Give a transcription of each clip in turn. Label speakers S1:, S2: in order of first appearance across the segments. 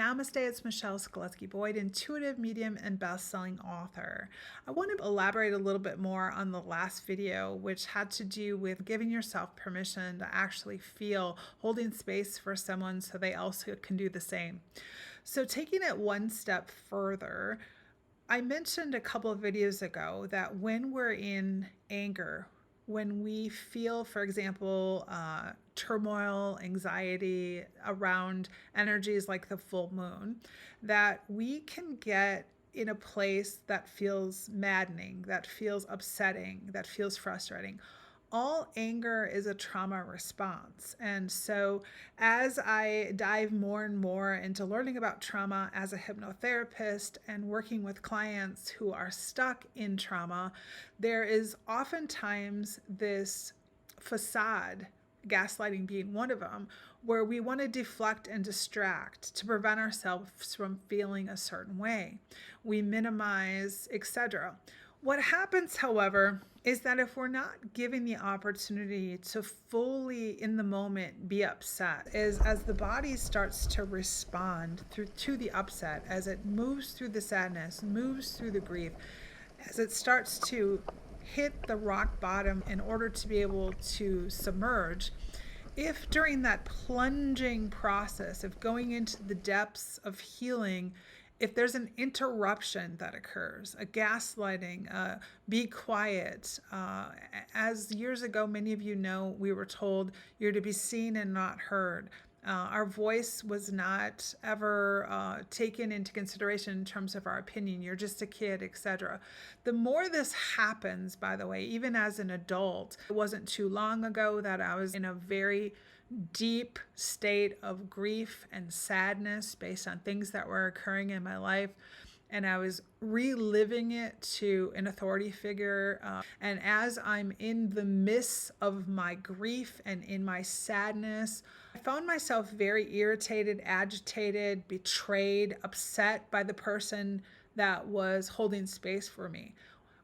S1: Namaste, it's Michelle Skaletski-Boyd, intuitive medium and best-selling author. I want to elaborate a little bit more on the last video, which had to do with giving yourself permission to actually feel, holding space for someone so they also can do the same. So taking it one step further, I mentioned a couple of videos ago that when we're in anger, when we feel, for example, turmoil, anxiety around energies like the full moon, that we can get in a place that feels maddening, that feels upsetting, that feels frustrating. All anger is a trauma response. And so as I dive more and more into learning about trauma as a hypnotherapist and working with clients who are stuck in trauma, there is oftentimes this facade, gaslighting being one of them, where we want to deflect and distract to prevent ourselves from feeling a certain way. We minimize, etc. What happens, however, is that if we're not given the opportunity to fully in the moment be upset, is as the body starts to respond to the upset, as it moves through the sadness, moves through the grief, as it starts to hit the rock bottom in order to be able to submerge, if during that plunging process of going into the depths of healing, if there's an interruption that occurs, a gaslighting, be quiet, as years ago, many of you know, we were told you're to be seen and not heard. Our voice was not ever taken into consideration in terms of our opinion. You're just a kid, etc. The more this happens, by the way, even as an adult, it wasn't too long ago that I was in a very deep state of grief and sadness based on things that were occurring in my life. And I was reliving it to an authority figure. And as I'm in the midst of my grief and in my sadness, I found myself very irritated, agitated, betrayed, upset by the person that was holding space for me.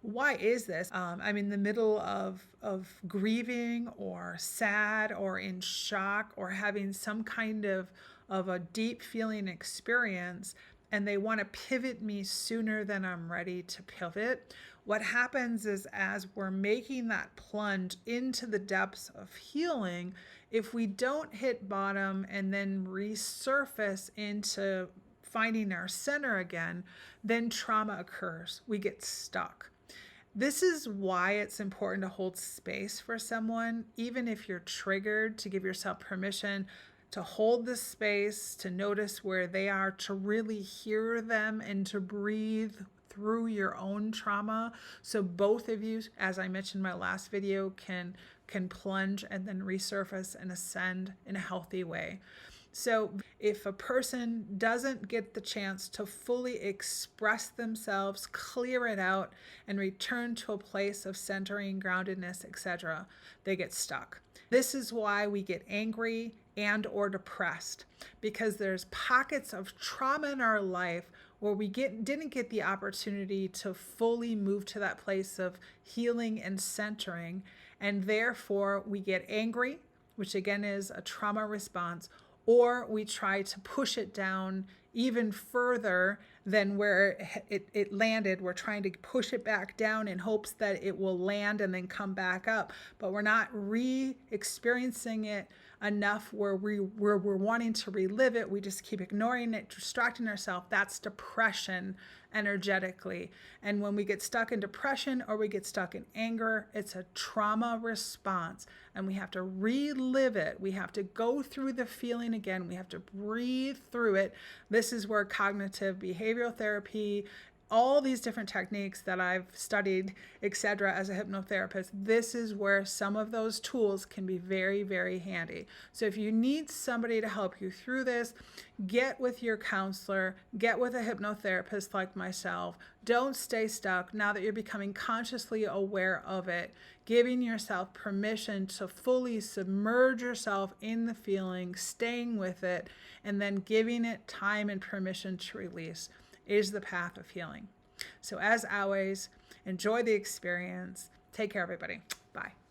S1: Why is this? I'm in the middle of grieving or sad or in shock or having some kind of a deep feeling experience, and they want to pivot me sooner than I'm ready to pivot. What happens is as we're making that plunge into the depths of healing, if we don't hit bottom and then resurface into finding our center again, then trauma occurs. We get stuck. This is why it's important to hold space for someone, even if you're triggered, to give yourself permission to hold the space, to notice where they are, to really hear them and to breathe through your own trauma. So both of you, as I mentioned in my last video, can plunge and then resurface and ascend in a healthy way. So if a person doesn't get the chance to fully express themselves, clear it out, and return to a place of centering, groundedness, etc., they get stuck. This is why we get angry and or depressed, because there's pockets of trauma in our life where we didn't get the opportunity to fully move to that place of healing and centering, and therefore we get angry, which again is a trauma response, or we try to push it down even further than where it landed. We're trying to push it back down in hopes that it will land and then come back up, but we're not re-experiencing it enough where we're wanting to relive it. We just keep ignoring it, distracting ourselves. That's depression energetically. And when we get stuck in depression or we get stuck in anger, it's a trauma response, and we have to relive it. We have to go through the feeling again. We have to breathe through it. This is where cognitive behavioral therapy, all these different techniques that I've studied, etc., as a hypnotherapist, this is where some of those tools can be very, very handy. So if you need somebody to help you through this, get with your counselor, get with a hypnotherapist like myself. Don't stay stuck now that you're becoming consciously aware of it, giving yourself permission to fully submerge yourself in the feeling, staying with it, and then giving it time and permission to release is the path of healing. So as always, enjoy the experience. Take care, everybody. Bye.